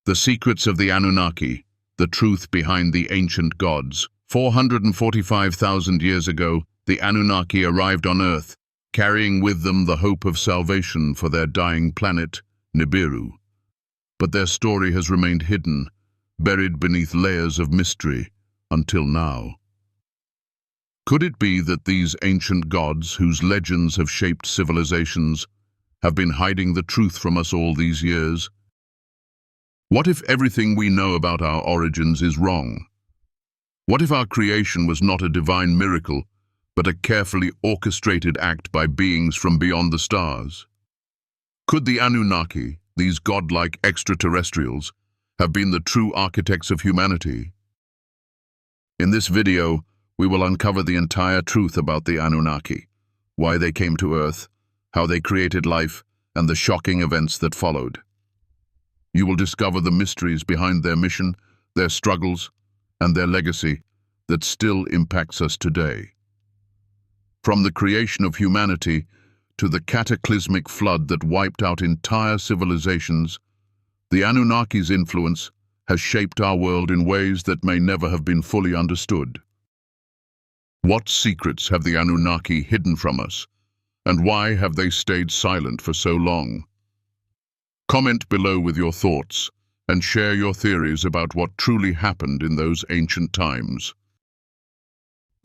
The secrets of the Anunnaki, the truth behind the ancient gods. 445,000 years ago, the Anunnaki arrived on Earth, carrying with them the hope of salvation for their dying planet, Nibiru. But their story has remained hidden, buried beneath layers of mystery, until now. Could it be that these ancient gods, whose legends have shaped civilizations, have been hiding the truth from us all these years? What if everything we know about our origins is wrong? What if our creation was not a divine miracle, but a carefully orchestrated act by beings from beyond the stars? Could the Anunnaki, these godlike extraterrestrials, have been the true architects of humanity? In this video, we will uncover the entire truth about the Anunnaki, why they came to Earth, how they created life, and the shocking events that followed. You will discover the mysteries behind their mission, their struggles, and their legacy that still impacts us today. From the creation of humanity to the cataclysmic flood that wiped out entire civilizations, the Anunnaki's influence has shaped our world in ways that may never have been fully understood. What secrets have the Anunnaki hidden from us, and why have they stayed silent for so long? Comment below with your thoughts and share your theories about what truly happened in those ancient times.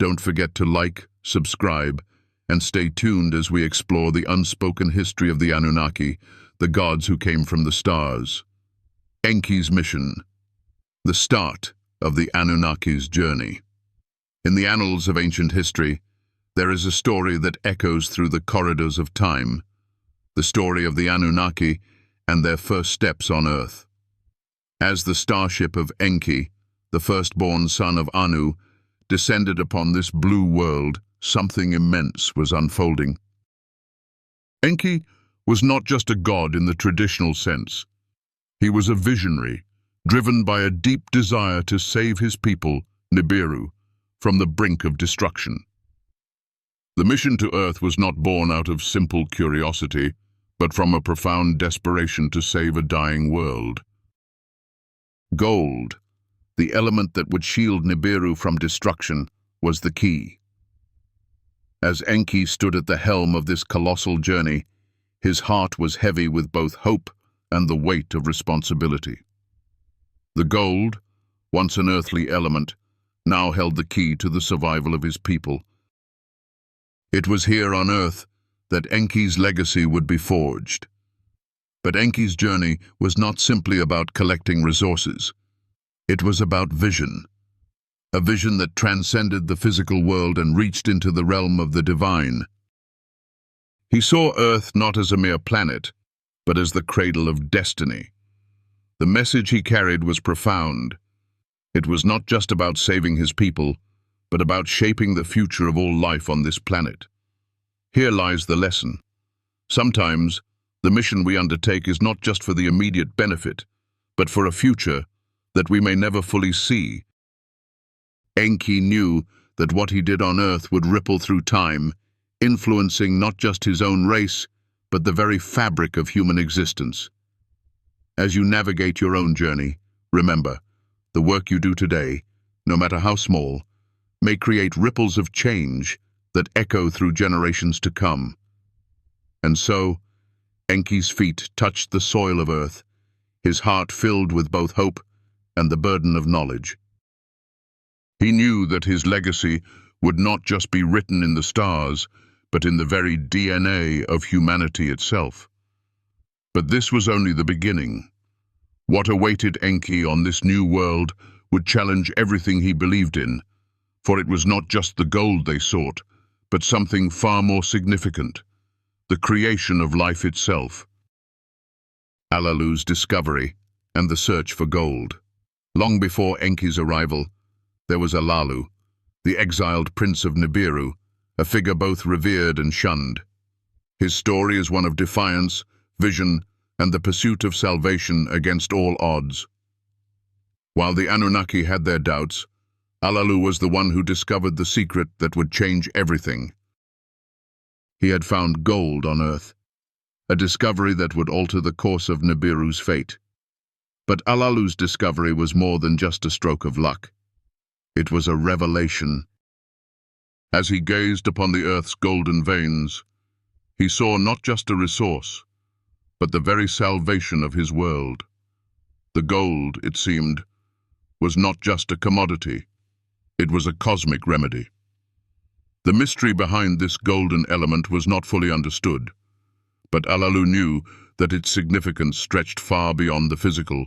Don't forget to like, subscribe, and stay tuned as we explore the unspoken history of the Anunnaki, the gods who came from the stars. Enki's mission, the start of the Anunnaki's journey. In the annals of ancient history, there is a story that echoes through the corridors of time, the story of the Anunnaki and their first steps on Earth. As the starship of Enki, the firstborn son of Anu, descended upon this blue world, something immense was unfolding. Enki was not just a god in the traditional sense. He was a visionary, driven by a deep desire to save his people, Nibiru, from the brink of destruction. The mission to Earth was not born out of simple curiosity, but from a profound desperation to save a dying world. Gold, the element that would shield Nibiru from destruction, was the key. As Enki stood at the helm of this colossal journey, his heart was heavy with both hope and the weight of responsibility. The gold, once an earthly element, now held the key to the survival of his people. It was here on Earth that Enki's legacy would be forged. But Enki's journey was not simply about collecting resources. It was about vision, a vision that transcended the physical world and reached into the realm of the divine. He saw Earth not as a mere planet, but as the cradle of destiny. The message he carried was profound. It was not just about saving his people, but about shaping the future of all life on this planet. Here lies the lesson. Sometimes, the mission we undertake is not just for the immediate benefit, but for a future that we may never fully see. Enki knew that what he did on Earth would ripple through time, influencing not just his own race, but the very fabric of human existence. As you navigate your own journey, remember, the work you do today, no matter how small, may create ripples of change that echo through generations to come. And so, Enki's feet touched the soil of Earth, his heart filled with both hope and the burden of knowledge. He knew that his legacy would not just be written in the stars, but in the very DNA of humanity itself. But this was only the beginning. What awaited Enki on this new world would challenge everything he believed in, for it was not just the gold they sought, but something far more significant, the creation of life itself. Alalu's discovery and the search for gold. Long before Enki's arrival, there was Alalu, the exiled prince of Nibiru, a figure both revered and shunned. His story is one of defiance, vision, and the pursuit of salvation against all odds. While the Anunnaki had their doubts, Alalu was the one who discovered the secret that would change everything. He had found gold on Earth, a discovery that would alter the course of Nibiru's fate. But Alalu's discovery was more than just a stroke of luck. It was a revelation. As he gazed upon the Earth's golden veins, he saw not just a resource, but the very salvation of his world. The gold, it seemed, was not just a commodity, it was a cosmic remedy. The mystery behind this golden element was not fully understood, but Alalu knew that its significance stretched far beyond the physical.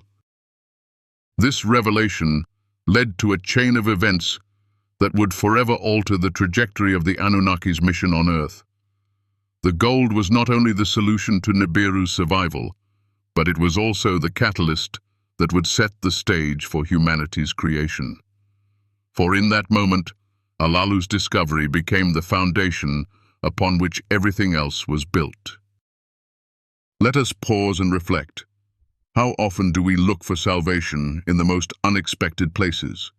This revelation led to a chain of events that would forever alter the trajectory of the Anunnaki's mission on Earth. The gold was not only the solution to Nibiru's survival, but it was also the catalyst that would set the stage for humanity's creation. For in that moment, Alalu's discovery became the foundation upon which everything else was built. Let us pause and reflect. How often do we look for salvation in the most unexpected places?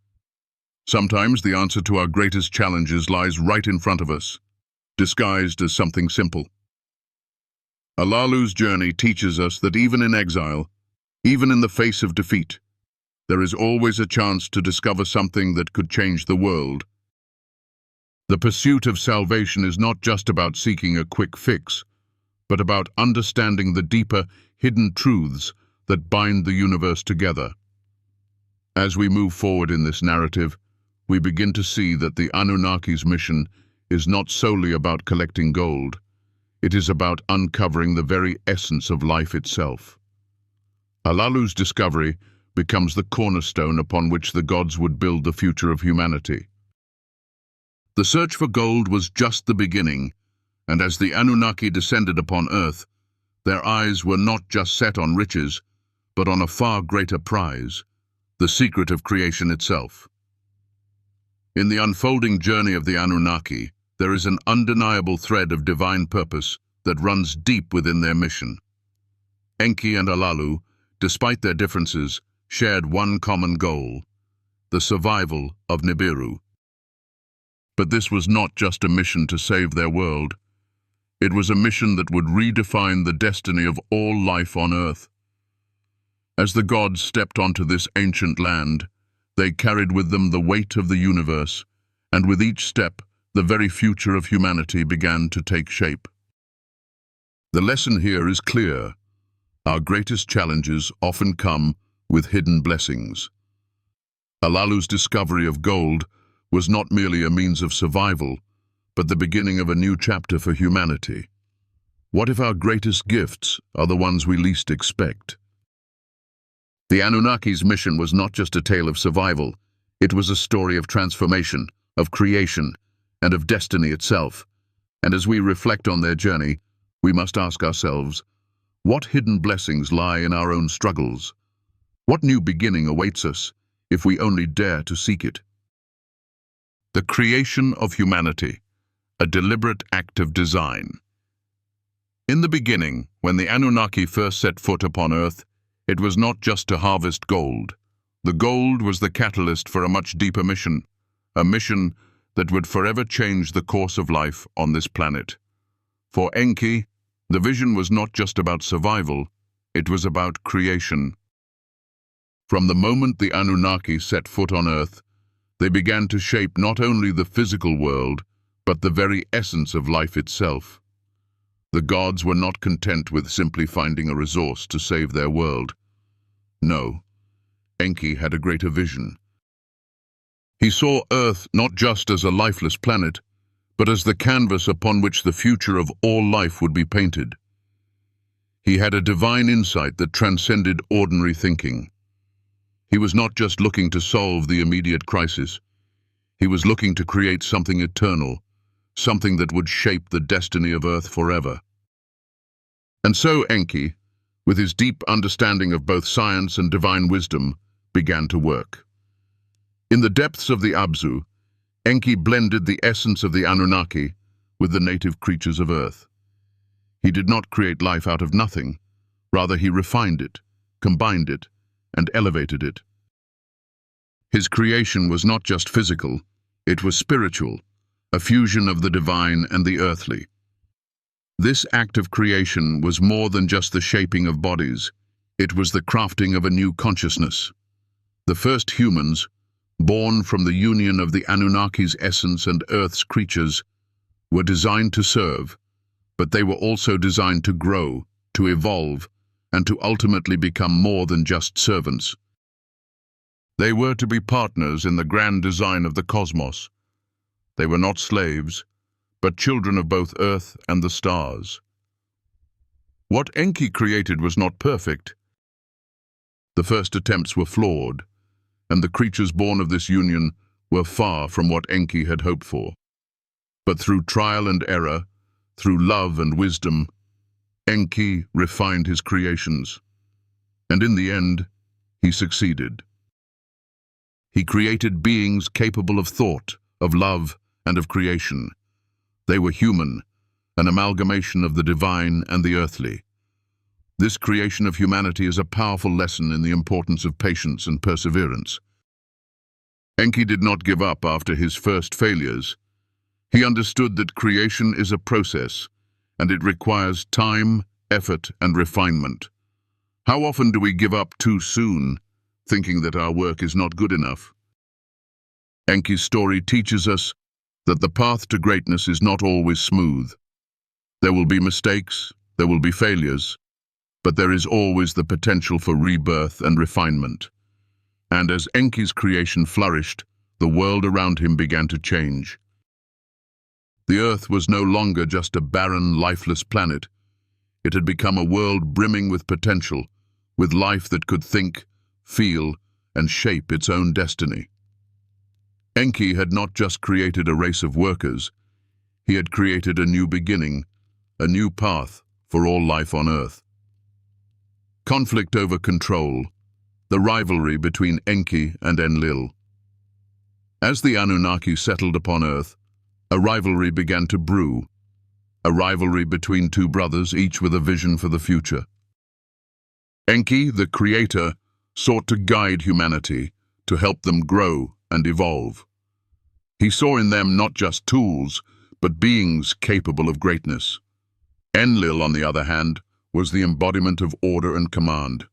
Sometimes the answer to our greatest challenges lies right in front of us, disguised as something simple. Alalu's journey teaches us that even in exile, even in the face of defeat, there is always a chance to discover something that could change the world. The pursuit of salvation is not just about seeking a quick fix, but about understanding the deeper, hidden truths that bind the universe together. As we move forward in this narrative, we begin to see that the Anunnaki's mission is not solely about collecting gold. It is about uncovering the very essence of life itself. Alalu's discovery becomes the cornerstone upon which the gods would build the future of humanity. The search for gold was just the beginning, and as the Anunnaki descended upon Earth, their eyes were not just set on riches, but on a far greater prize, the secret of creation itself. In the unfolding journey of the Anunnaki, there is an undeniable thread of divine purpose that runs deep within their mission. Enki and Alalu, despite their differences, shared one common goal: the survival of Nibiru. But this was not just a mission to save their world. It was a mission that would redefine the destiny of all life on Earth. As the gods stepped onto this ancient land, they carried with them the weight of the universe, and with each step, the very future of humanity began to take shape. The lesson here is clear. Our greatest challenges often come with hidden blessings. Alalu's discovery of gold was not merely a means of survival, but the beginning of a new chapter for humanity. What if our greatest gifts are the ones we least expect? The Anunnaki's mission was not just a tale of survival, it was a story of transformation, of creation, and of destiny itself. And as we reflect on their journey, we must ask ourselves, what hidden blessings lie in our own struggles? What new beginning awaits us if we only dare to seek it? The creation of humanity, a deliberate act of design. In the beginning, when the Anunnaki first set foot upon Earth, it was not just to harvest gold. The gold was the catalyst for a much deeper mission, a mission that would forever change the course of life on this planet. For Enki, the vision was not just about survival, it was about creation. From the moment the Anunnaki set foot on Earth, they began to shape not only the physical world, but the very essence of life itself. The gods were not content with simply finding a resource to save their world. No, Enki had a greater vision. He saw Earth not just as a lifeless planet, but as the canvas upon which the future of all life would be painted. He had a divine insight that transcended ordinary thinking. He was not just looking to solve the immediate crisis. He was looking to create something eternal, something that would shape the destiny of Earth forever. And so Enki, with his deep understanding of both science and divine wisdom, began to work. In the depths of the Abzu, Enki blended the essence of the Anunnaki with the native creatures of Earth. He did not create life out of nothing. Rather, he refined it, combined it, and elevated it. His creation was not just physical, it was spiritual, a fusion of the divine and the earthly. This act of creation was more than just the shaping of bodies. It was the crafting of a new consciousness. The first humans, born from the union of the Anunnaki's essence and Earth's creatures, were designed to serve, but they were also designed to grow, to evolve, and to ultimately become more than just servants. They were to be partners in the grand design of the cosmos. They were not slaves, but children of both Earth and the stars. What Enki created was not perfect. The first attempts were flawed, and the creatures born of this union were far from what Enki had hoped for. But through trial and error, through love and wisdom, Enki refined his creations, and in the end, he succeeded. He created beings capable of thought, of love, and of creation. They were human, an amalgamation of the divine and the earthly. This creation of humanity is a powerful lesson in the importance of patience and perseverance. Enki did not give up after his first failures. He understood that creation is a process, and it requires time, effort, and refinement. How often do we give up too soon, thinking that our work is not good enough? Enki's story teaches us that the path to greatness is not always smooth. There will be mistakes, there will be failures, but there is always the potential for rebirth and refinement. And as Enki's creation flourished, the world around him began to change. The Earth was no longer just a barren, lifeless planet. It had become a world brimming with potential, with life that could think, feel, and shape its own destiny. Enki had not just created a race of workers, he had created a new beginning, a new path for all life on Earth. Conflict over control, the rivalry between Enki and Enlil. As the Anunnaki settled upon Earth, a rivalry began to brew, a rivalry between two brothers, each with a vision for the future. Enki, the creator, sought to guide humanity, to help them grow and evolve. He saw in them not just tools, but beings capable of greatness. Enlil, on the other hand, was the embodiment of order and command.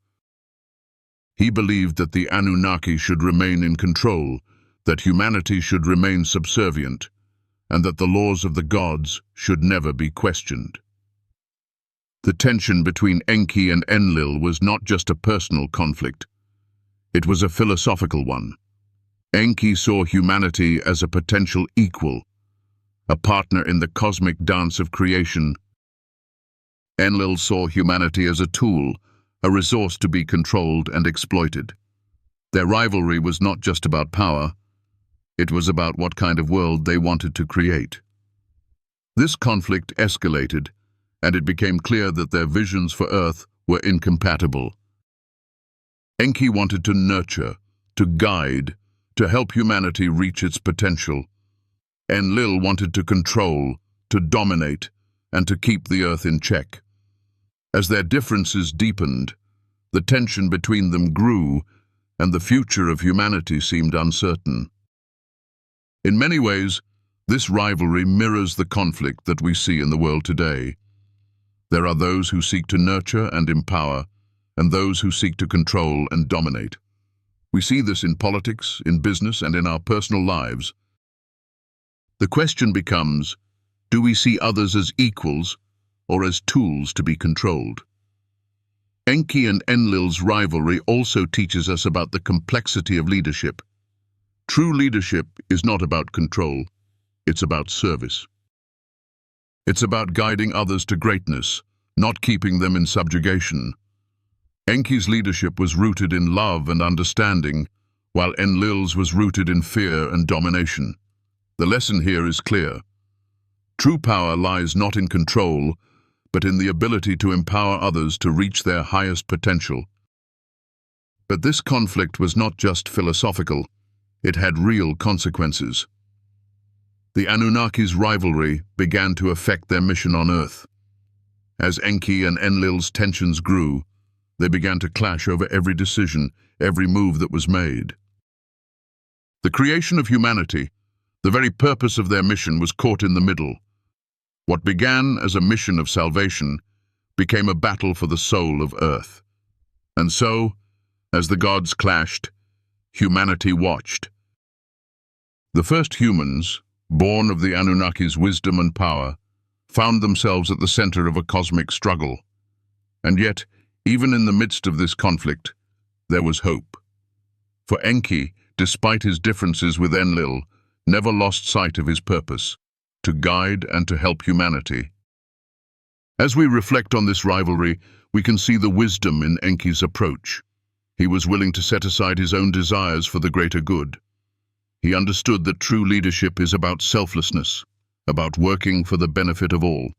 He believed that the Anunnaki should remain in control, that humanity should remain subservient, and that the laws of the gods should never be questioned. The tension between Enki and Enlil was not just a personal conflict. It was a philosophical one. Enki saw humanity as a potential equal, a partner in the cosmic dance of creation. Enlil saw humanity as a tool, a resource to be controlled and exploited. Their rivalry was not just about power, it was about what kind of world they wanted to create. This conflict escalated, and it became clear that their visions for Earth were incompatible. Enki wanted to nurture, to guide, to help humanity reach its potential. Enlil wanted to control, to dominate, and to keep the Earth in check. As their differences deepened, the tension between them grew, and the future of humanity seemed uncertain. In many ways, this rivalry mirrors the conflict that we see in the world today. There are those who seek to nurture and empower, and those who seek to control and dominate. We see this in politics, in business, and in our personal lives. The question becomes, do we see others as equals or as tools to be controlled? Enki and Enlil's rivalry also teaches us about the complexity of leadership. True leadership is not about control, it's about service. It's about guiding others to greatness, not keeping them in subjugation. Enki's leadership was rooted in love and understanding, while Enlil's was rooted in fear and domination. The lesson here is clear. True power lies not in control, but in the ability to empower others to reach their highest potential. But this conflict was not just philosophical, it had real consequences. The Anunnaki's rivalry began to affect their mission on Earth. As Enki and Enlil's tensions grew, they began to clash over every decision, every move that was made. The creation of humanity, the very purpose of their mission, was caught in the middle. What began as a mission of salvation became a battle for the soul of Earth. And so, as the gods clashed, humanity watched. The first humans, born of the Anunnaki's wisdom and power, found themselves at the center of a cosmic struggle. And yet, even in the midst of this conflict, there was hope. For Enki, despite his differences with Enlil, never lost sight of his purpose, to guide and to help humanity. As we reflect on this rivalry, we can see the wisdom in Enki's approach. He was willing to set aside his own desires for the greater good. He understood that true leadership is about selflessness, about working for the benefit of all.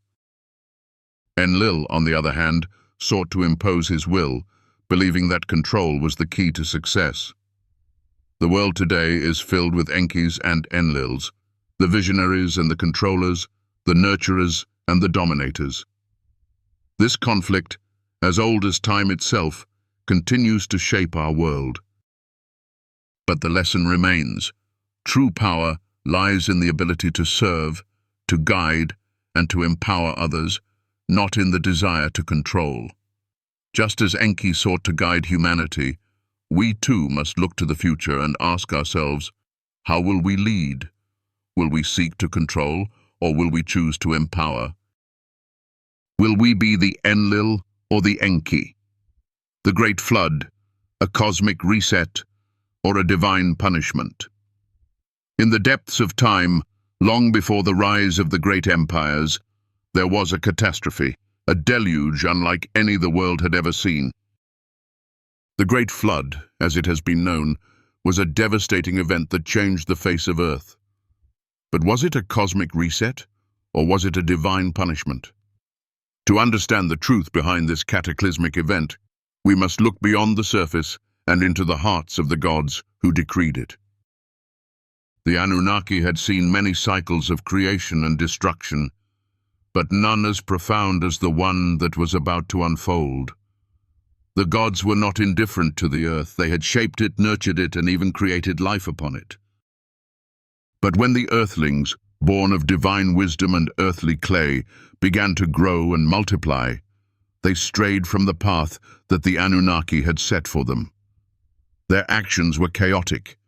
Enlil, on the other hand, sought to impose his will, believing that control was the key to success. The world today is filled with Enkis and Enlils, the visionaries and the controllers, the nurturers and the dominators. This conflict, as old as time itself, continues to shape our world. But the lesson remains. True power lies in the ability to serve, to guide, and to empower others, not in the desire to control. Just as Enki sought to guide humanity, we too must look to the future and ask ourselves, how will we lead? Will we seek to control, or will we choose to empower? Will we be the Enlil or the Enki? The great flood, a cosmic reset, or a divine punishment? In the depths of time, long before the rise of the great empires, there was a catastrophe, a deluge unlike any the world had ever seen. The Great Flood, as it has been known, was a devastating event that changed the face of Earth. But was it a cosmic reset, or was it a divine punishment? To understand the truth behind this cataclysmic event, we must look beyond the surface and into the hearts of the gods who decreed it. The Anunnaki had seen many cycles of creation and destruction, but none as profound as the one that was about to unfold. The gods were not indifferent to the earth. They had shaped it, nurtured it, and even created life upon it. But when the earthlings, born of divine wisdom and earthly clay, began to grow and multiply, they strayed from the path that the Anunnaki had set for them. Their actions were chaotic,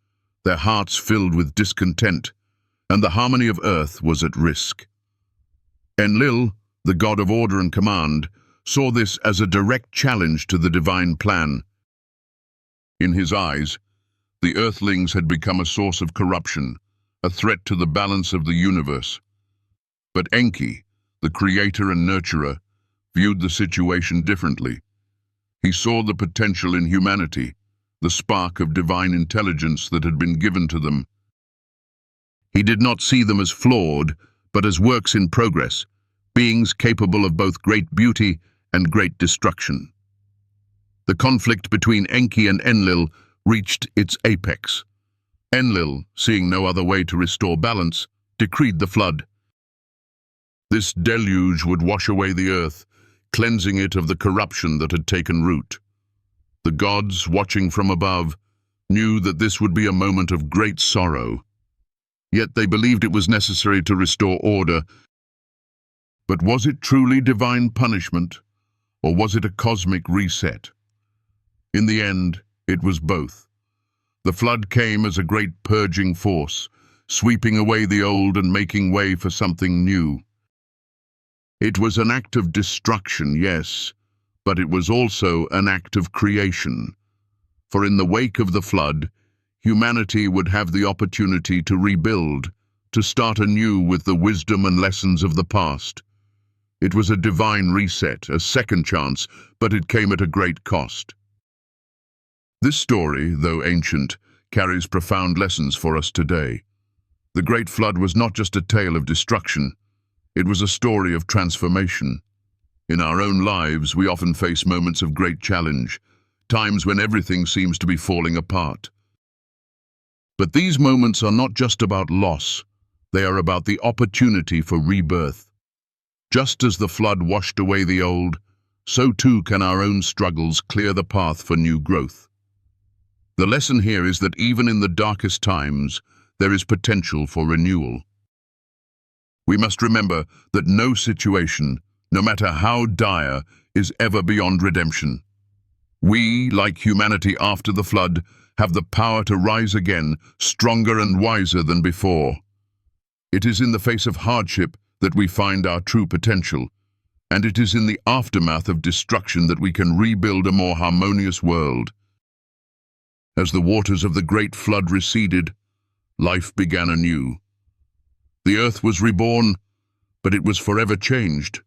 their hearts filled with discontent, and the harmony of earth was at risk. Enlil, the god of order and command, saw this as a direct challenge to the divine plan. In his eyes, the earthlings had become a source of corruption, a threat to the balance of the universe. But Enki, the creator and nurturer, viewed the situation differently. He saw the potential in humanity, the spark of divine intelligence that had been given to them. He did not see them as flawed, but as works in progress, beings capable of both great beauty and great destruction. The conflict between Enki and Enlil reached its apex. Enlil, seeing no other way to restore balance, decreed the flood. This deluge would wash away the earth, cleansing it of the corruption that had taken root. The gods, watching from above, knew that this would be a moment of great sorrow. Yet they believed it was necessary to restore order. But was it truly divine punishment, or was it a cosmic reset? In the end, it was both. The flood came as a great purging force, sweeping away the old and making way for something new. It was an act of destruction, yes, but it was also an act of creation. For in the wake of the flood, humanity would have the opportunity to rebuild, to start anew with the wisdom and lessons of the past. It was a divine reset, a second chance, but it came at a great cost. This story, though ancient, carries profound lessons for us today. The Great Flood was not just a tale of destruction, it was a story of transformation. In our own lives, we often face moments of great challenge, times when everything seems to be falling apart. But these moments are not just about loss, they are about the opportunity for rebirth. Just as the flood washed away the old, so too can our own struggles clear the path for new growth. The lesson here is that even in the darkest times, there is potential for renewal. We must remember that no situation, no matter how dire, is ever beyond redemption. We, like humanity after the flood, have the power to rise again, stronger and wiser than before. It is in the face of hardship that we find our true potential, and it is in the aftermath of destruction that we can rebuild a more harmonious world. As the waters of the great flood receded, life began anew. The earth was reborn, but it was forever changed.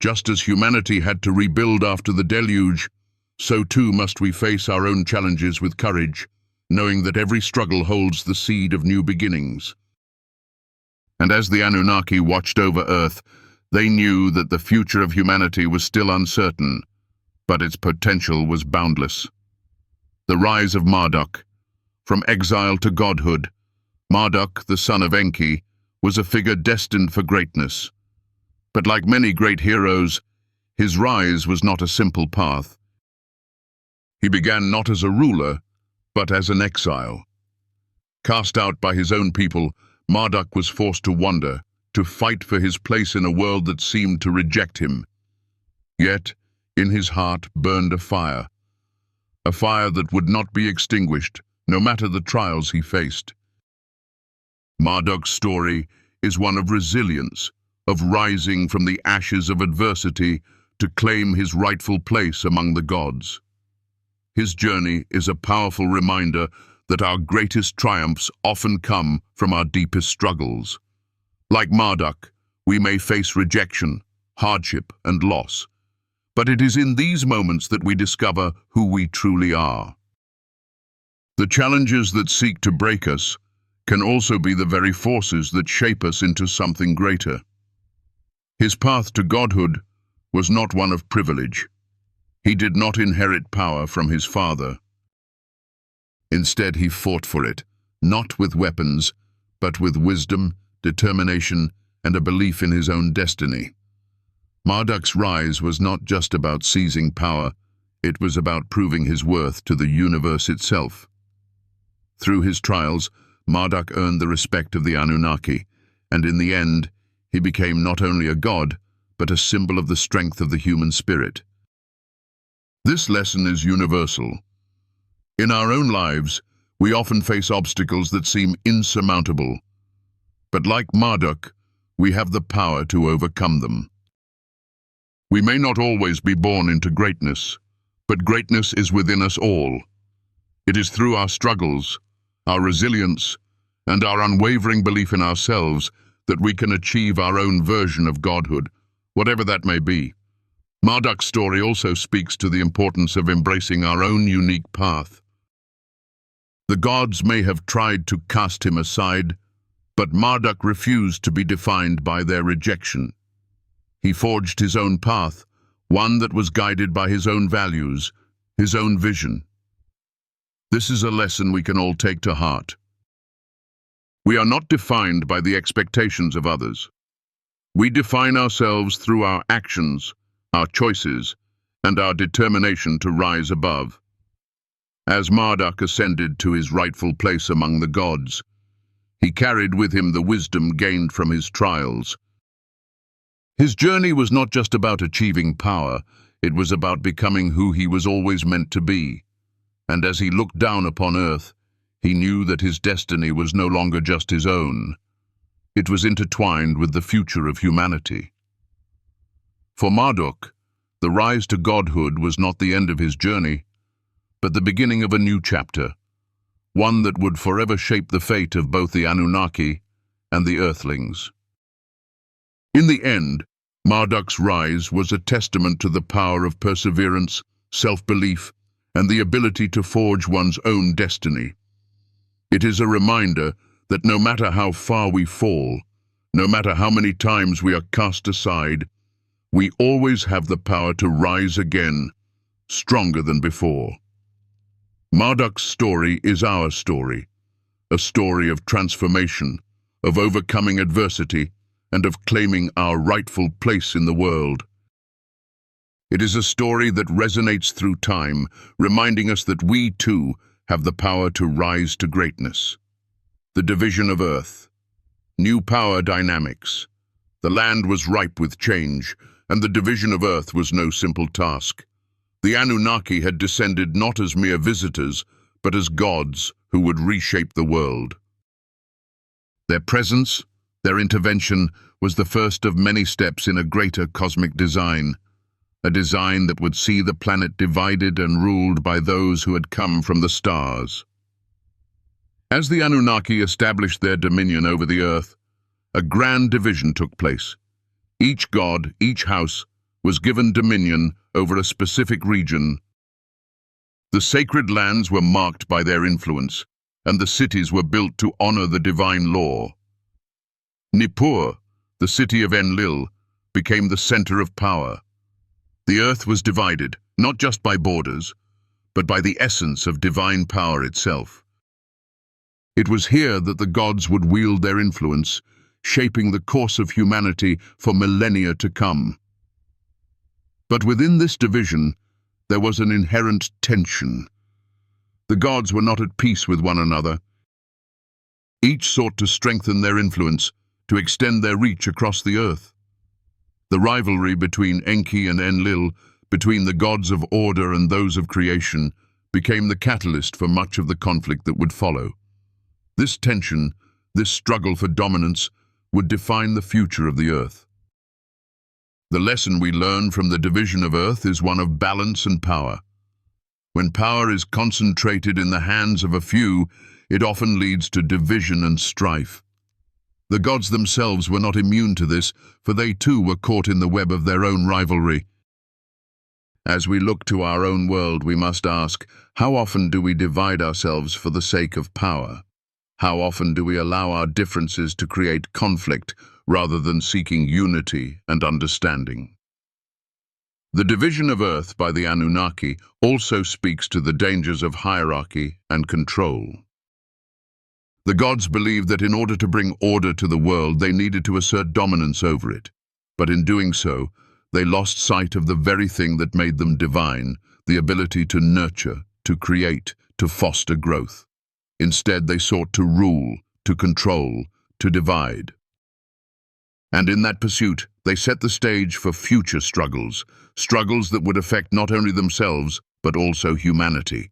Just as humanity had to rebuild after the deluge, so too must we face our own challenges with courage, knowing that every struggle holds the seed of new beginnings. And as the Anunnaki watched over Earth, they knew that the future of humanity was still uncertain, but its potential was boundless. The rise of Marduk. From exile to godhood, Marduk, the son of Enki, was a figure destined for greatness. But like many great heroes, his rise was not a simple path. He began not as a ruler, but as an exile. Cast out by his own people, Marduk was forced to wander, to fight for his place in a world that seemed to reject him. Yet, in his heart burned a fire that would not be extinguished, no matter the trials he faced. Marduk's story is one of resilience, of rising from the ashes of adversity to claim his rightful place among the gods. His journey is a powerful reminder that our greatest triumphs often come from our deepest struggles. Like Marduk, we may face rejection, hardship, and loss, but it is in these moments that we discover who we truly are. The challenges that seek to break us can also be the very forces that shape us into something greater. His path to godhood was not one of privilege. He did not inherit power from his father. Instead, he fought for it, not with weapons, but with wisdom, determination, and a belief in his own destiny. Marduk's rise was not just about seizing power, it was about proving his worth to the universe itself. Through his trials, Marduk earned the respect of the Anunnaki, and in the end, he became not only a god, but a symbol of the strength of the human spirit. This lesson is universal. In our own lives, we often face obstacles that seem insurmountable, but like Marduk, we have the power to overcome them. We may not always be born into greatness, but greatness is within us all. It is through our struggles, our resilience, and our unwavering belief in ourselves that we can achieve our own version of godhood, whatever that may be. Marduk's story also speaks to the importance of embracing our own unique path. The gods may have tried to cast him aside, but Marduk refused to be defined by their rejection. He forged his own path, one that was guided by his own values, his own vision. This is a lesson we can all take to heart. We are not defined by the expectations of others. We define ourselves through our actions, our choices, and our determination to rise above. As Marduk ascended to his rightful place among the gods, he carried with him the wisdom gained from his trials. His journey was not just about achieving power, it was about becoming who he was always meant to be. And as he looked down upon Earth, he knew that his destiny was no longer just his own. It was intertwined with the future of humanity. For Marduk, the rise to godhood was not the end of his journey, but the beginning of a new chapter, one that would forever shape the fate of both the Anunnaki and the Earthlings. In the end, Marduk's rise was a testament to the power of perseverance, self-belief, and the ability to forge one's own destiny. It is a reminder that no matter how far we fall, no matter how many times we are cast aside, we always have the power to rise again, stronger than before. Marduk's story is our story, a story of transformation, of overcoming adversity, and of claiming our rightful place in the world. It is a story that resonates through time, reminding us that we, too, have the power to rise to greatness. The division of Earth. New power dynamics. The land was ripe with change, and the division of Earth was no simple task. The Anunnaki had descended not as mere visitors, but as gods who would reshape the world. Their presence, their intervention, was the first of many steps in a greater cosmic design, a design that would see the planet divided and ruled by those who had come from the stars. As the Anunnaki established their dominion over the earth, a grand division took place. Each god, each house, was given dominion over a specific region. The sacred lands were marked by their influence, and the cities were built to honor the divine law. Nippur, the city of Enlil, became the center of power. The earth was divided, not just by borders, but by the essence of divine power itself. It was here that the gods would wield their influence, shaping the course of humanity for millennia to come. But within this division, there was an inherent tension. The gods were not at peace with one another. Each sought to strengthen their influence, to extend their reach across the earth. The rivalry between Enki and Enlil, between the gods of order and those of creation, became the catalyst for much of the conflict that would follow. This tension, this struggle for dominance, would define the future of the earth. The lesson we learn from the division of earth is one of balance and power. When power is concentrated in the hands of a few, it often leads to division and strife. The gods themselves were not immune to this, for they too were caught in the web of their own rivalry. As we look to our own world, we must ask, how often do we divide ourselves for the sake of power? How often do we allow our differences to create conflict rather than seeking unity and understanding? The division of Earth by the Anunnaki also speaks to the dangers of hierarchy and control. The gods believed that in order to bring order to the world, they needed to assert dominance over it. But in doing so, they lost sight of the very thing that made them divine, the ability to nurture, to create, to foster growth. Instead, they sought to rule, to control, to divide. And in that pursuit, they set the stage for future struggles, struggles that would affect not only themselves, but also humanity.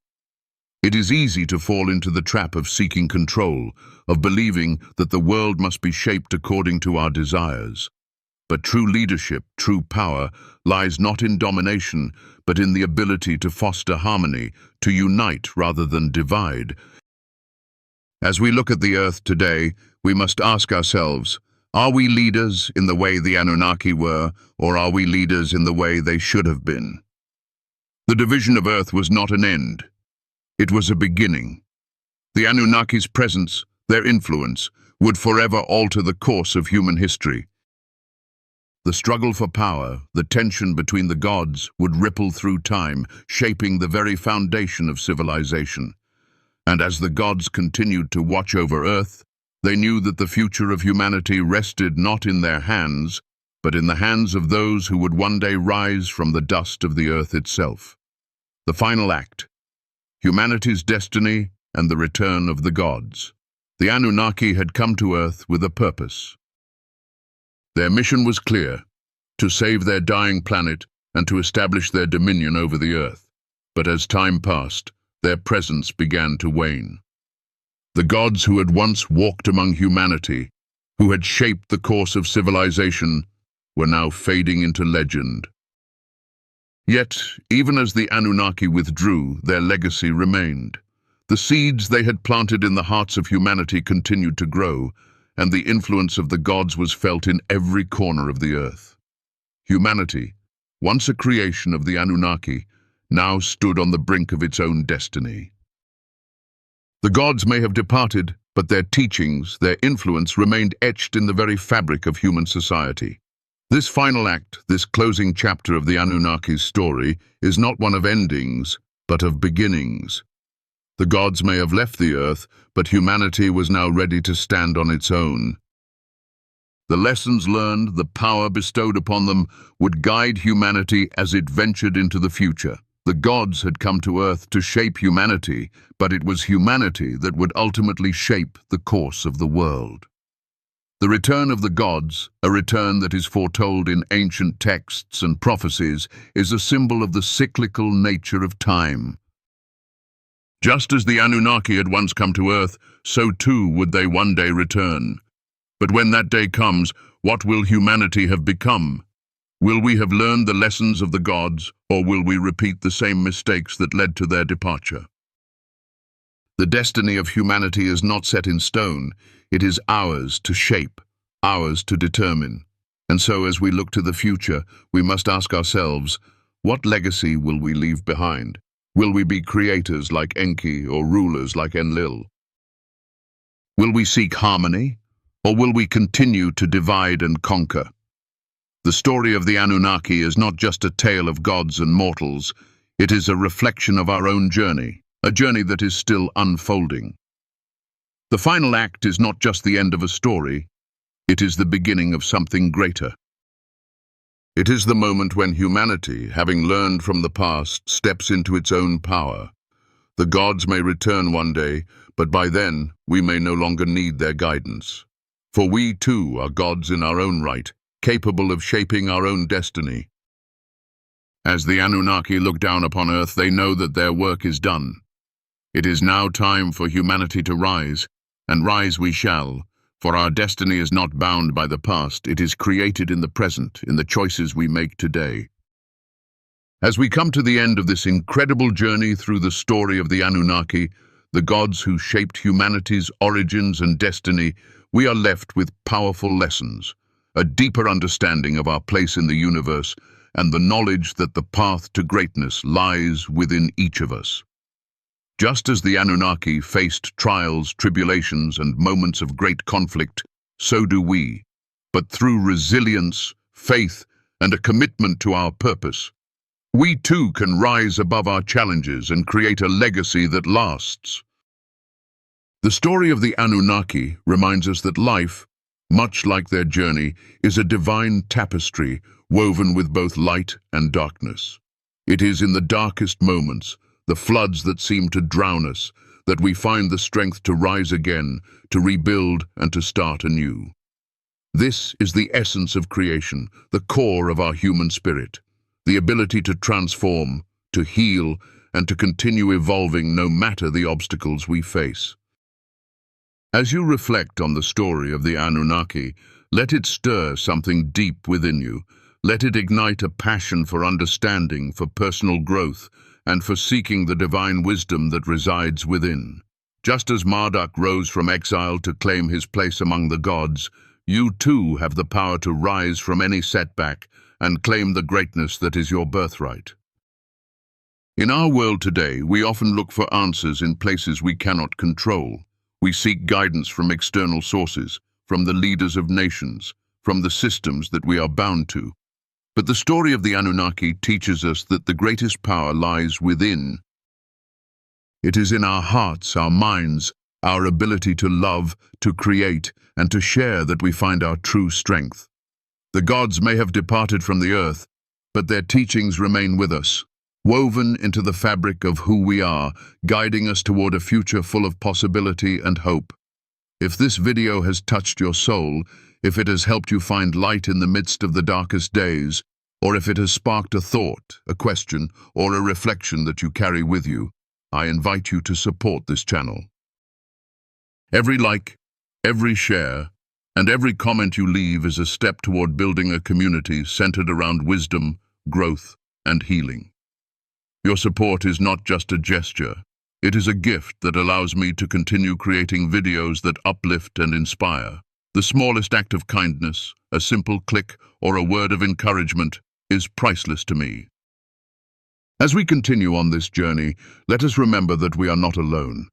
It is easy to fall into the trap of seeking control, of believing that the world must be shaped according to our desires. But true leadership, true power, lies not in domination, but in the ability to foster harmony, to unite rather than divide. As we look at the earth today, we must ask ourselves, are we leaders in the way the Anunnaki were, or are we leaders in the way they should have been? The division of earth was not an end. It was a beginning. The Anunnaki's presence, their influence, would forever alter the course of human history. The struggle for power, the tension between the gods, would ripple through time, shaping the very foundation of civilization. And as the gods continued to watch over Earth, they knew that the future of humanity rested not in their hands, but in the hands of those who would one day rise from the dust of the earth itself. The final act, humanity's destiny and the return of the gods. The Anunnaki had come to Earth with a purpose. Their mission was clear, to save their dying planet and to establish their dominion over the earth. But as time passed, their presence began to wane. The gods who had once walked among humanity, who had shaped the course of civilization, were now fading into legend. Yet, even as the Anunnaki withdrew, their legacy remained. The seeds they had planted in the hearts of humanity continued to grow, and the influence of the gods was felt in every corner of the earth. Humanity, once a creation of the Anunnaki, now stood on the brink of its own destiny. The gods may have departed, but their teachings, their influence remained etched in the very fabric of human society. This final act, this closing chapter of the Anunnaki's story, is not one of endings, but of beginnings. The gods may have left the earth, but humanity was now ready to stand on its own. The lessons learned, the power bestowed upon them, would guide humanity as it ventured into the future. The gods had come to Earth to shape humanity, but it was humanity that would ultimately shape the course of the world. The return of the gods, a return that is foretold in ancient texts and prophecies, is a symbol of the cyclical nature of time. Just as the Anunnaki had once come to Earth, so too would they one day return. But when that day comes, what will humanity have become? Will we have learned the lessons of the gods, or will we repeat the same mistakes that led to their departure? The destiny of humanity is not set in stone. It is ours to shape, ours to determine. And so as we look to the future, we must ask ourselves, what legacy will we leave behind? Will we be creators like Enki or rulers like Enlil? Will we seek harmony, or will we continue to divide and conquer? The story of the Anunnaki is not just a tale of gods and mortals. It is a reflection of our own journey, a journey that is still unfolding. The final act is not just the end of a story, it is the beginning of something greater. It is the moment when humanity, having learned from the past, steps into its own power. The gods may return one day, but by then we may no longer need their guidance. For we too are gods in our own right, capable of shaping our own destiny. As the Anunnaki look down upon Earth, they know that their work is done. It is now time for humanity to rise, and rise we shall, for our destiny is not bound by the past, it is created in the present, in the choices we make today. As we come to the end of this incredible journey through the story of the Anunnaki, the gods who shaped humanity's origins and destiny, we are left with powerful lessons, a deeper understanding of our place in the universe, and the knowledge that the path to greatness lies within each of us. Just as the Anunnaki faced trials, tribulations, and moments of great conflict, so do we, but through resilience, faith, and a commitment to our purpose, we too can rise above our challenges and create a legacy that lasts. The story of the Anunnaki reminds us that life, much like their journey, is a divine tapestry woven with both light and darkness. It is in the darkest moments, the floods that seem to drown us, that we find the strength to rise again, to rebuild and to start anew. This is the essence of creation, the core of our human spirit, the ability to transform, to heal, and to continue evolving no matter the obstacles we face. As you reflect on the story of the Anunnaki, let it stir something deep within you. Let it ignite a passion for understanding, for personal growth, and for seeking the divine wisdom that resides within. Just as Marduk rose from exile to claim his place among the gods, you too have the power to rise from any setback and claim the greatness that is your birthright. In our world today, we often look for answers in places we cannot control. We seek guidance from external sources, from the leaders of nations, from the systems that we are bound to. But the story of the Anunnaki teaches us that the greatest power lies within. It is in our hearts, our minds, our ability to love, to create, and to share that we find our true strength. The gods may have departed from the earth, but their teachings remain with us, woven into the fabric of who we are, guiding us toward a future full of possibility and hope. If this video has touched your soul, if it has helped you find light in the midst of the darkest days, or if it has sparked a thought, a question, or a reflection that you carry with you, I invite you to support this channel. Every like, every share, and every comment you leave is a step toward building a community centered around wisdom, growth, and healing. Your support is not just a gesture. It is a gift that allows me to continue creating videos that uplift and inspire. The smallest act of kindness, a simple click, or a word of encouragement is priceless to me. As we continue on this journey, let us remember that we are not alone.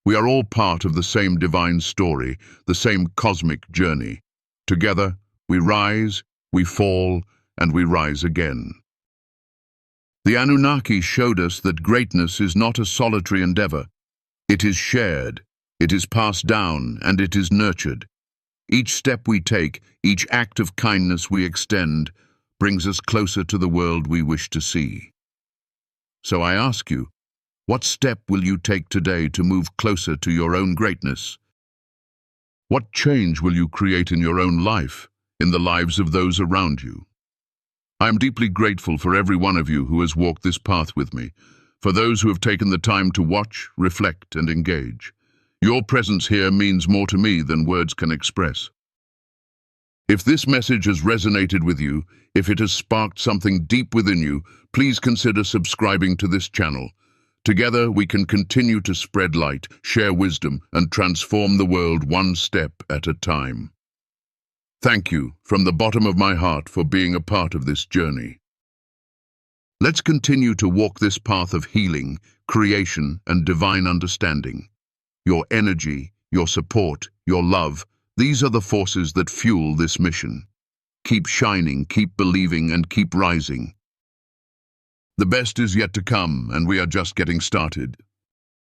We are all part of the same divine story, the same cosmic journey. Together, we rise, we fall, and we rise again. The Anunnaki showed us that greatness is not a solitary endeavor. It is shared, it is passed down, and it is nurtured. Each step we take, each act of kindness we extend, brings us closer to the world we wish to see. So I ask you, what step will you take today to move closer to your own greatness? What change will you create in your own life, in the lives of those around you? I am deeply grateful for every one of you who has walked this path with me, for those who have taken the time to watch, reflect, and engage. Your presence here means more to me than words can express. If this message has resonated with you, if it has sparked something deep within you, please consider subscribing to this channel. Together, we can continue to spread light, share wisdom, and transform the world one step at a time. Thank you, from the bottom of my heart, for being a part of this journey. Let's continue to walk this path of healing, creation, and divine understanding. Your energy, your support, your love, these are the forces that fuel this mission. Keep shining, keep believing, and keep rising. The best is yet to come, and we are just getting started.